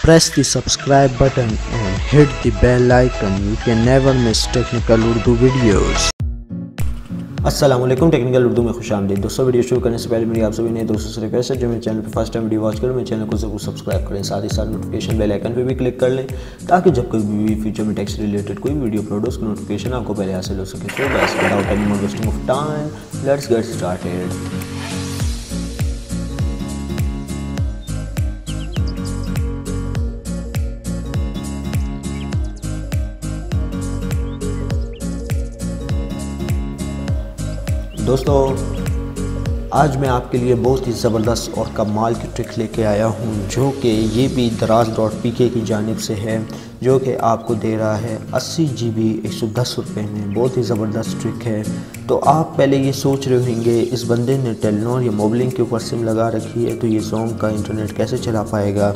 press the subscribe button and hit the bell icon. You can never miss technical Urdu videos. अस्सलाम वालेकुम, technical Urdu में खुशामदीद। दोस्तों, video शुरू करने से पहले मेरी आप सभी नए दोस्तों से रिक्वेस्ट है जो मेरे चैनल पर फर्स्ट टाइम वीडियो वॉच करें, मेरे चैनल को ज़रूर सब्सक्राइब करें, साथ ही साथ नोटिफिकेशन बेल आइकन पे भी क्लिक कर लें ताकि जब कोई भी फ्यूचर में टेक्स्ट रिलेटेड कोई वीडियो अपलोड हो उसकी नोटिफिकेशन आपको पहले हासिल हो सके। So guys, without any more wasting of time, let's get started. दोस्तों, आज मैं आपके लिए बहुत ही ज़बरदस्त और कमाल की ट्रिक लेके आया हूँ जो कि ये भी दराज.pk की जानिब से है, जो कि आपको दे रहा है 80 GB 110 रुपये में। बहुत ही ज़बरदस्त ट्रिक है। तो आप पहले ये सोच रहे होंगे इस बंदे ने टेलीनॉर या मोबलिंग के ऊपर सिम लगा रखी है तो ये जोंग का इंटरनेट कैसे चला पाएगा।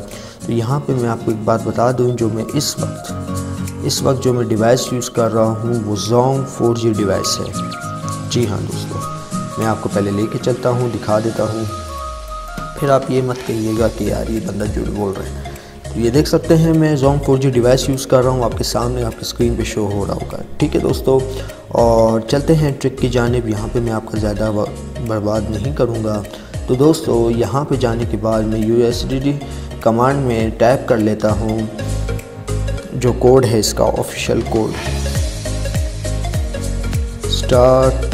तो यहाँ पे मैं आपको एक बात बता दूँ, जो मैं इस वक्त जो मैं डिवाइस यूज़ कर रहा हूँ वो जोंग 4G डिवाइस है। जी हाँ दोस्तों, मैं आपको पहले लेके चलता हूँ, दिखा देता हूँ, फिर आप ये मत कहिएगा कि यार ये बंदा झूठ बोल रहा है। तो ये देख सकते हैं मैं जोंग 4G डिवाइस यूज़ कर रहा हूँ, आपके सामने आपकी स्क्रीन पे शो हो रहा होगा। ठीक है दोस्तों, और चलते हैं ट्रिक की जानिब। यहाँ पे मैं आपका ज़्यादा बर्बाद नहीं करूँगा। तो दोस्तों, यहाँ पे जाने के बाद मैं USSD कमांड में टाइप कर लेता हूँ जो कोड है इसका ऑफिशियल कोड, स्टार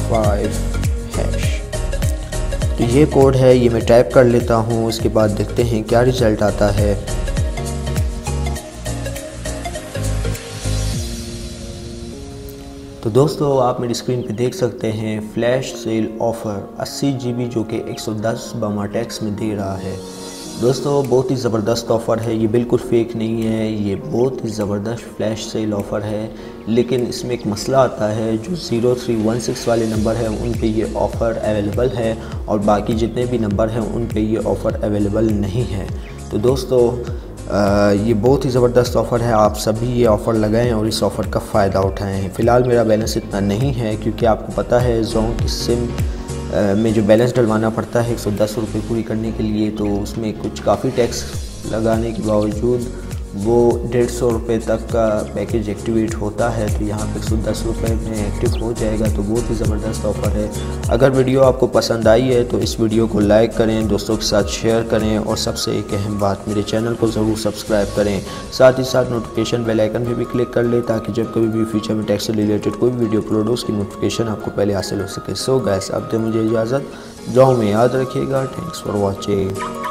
5#। तो ये कोड है, ये मैं टाइप कर लेता हूँ। उसके बाद देखते हैं क्या रिज़ल्ट आता है। तो दोस्तों, आप मेरी स्क्रीन पे देख सकते हैं फ्लैश सेल ऑफ़र 80 GB जो कि 110 बमा टैक्स में दे रहा है। दोस्तों, बहुत ही ज़बरदस्त ऑफ़र है, ये बिल्कुल फेक नहीं है, ये बहुत ही ज़बरदस्त फ्लैश सेल ऑफ़र है। लेकिन इसमें एक मसला आता है, जो 0316 वाले नंबर हैं उन पे ये ऑफ़र अवेलेबल है और बाकी जितने भी नंबर हैं उन पे ये ऑफ़र अवेलेबल नहीं है। तो दोस्तों, ये बहुत ही ज़बरदस्त ऑफ़र है, आप सभी ये ऑफ़र लगाएं और इस ऑफ़र का फ़ायदा उठाएं। फ़िलहाल मेरा बैलेंस इतना नहीं है क्योंकि आपको पता है जोंग की सिम में जो बैलेंस डलवाना पड़ता है 110 रुपये पूरी करने के लिए, तो उसमें कुछ काफ़ी टैक्स लगाने के बावजूद वो 150 रुपये तक का पैकेज एक्टिवेट होता है। तो यहाँ पे 110 रुपये में एक्टिव हो जाएगा। तो बहुत ही ज़बरदस्त ऑफ़र है। अगर वीडियो आपको पसंद आई है तो इस वीडियो को लाइक करें, दोस्तों के साथ शेयर करें और सबसे एक अहम बात, मेरे चैनल को ज़रूर सब्सक्राइब करें। साथ ही साथ नोटिफिकेशन बेल आइकन पे भी क्लिक कर लें ताकि जब कभी भी फ्यूचर में टैक्स से रिलेटेड कोई वीडियो अपलोड हो उसकी नोटिफिकेशन आपको पहले हासिल हो सके। सो गाइस, अब तो मुझे इजाज़त, दुआ में याद रखिएगा। Thanks for watching.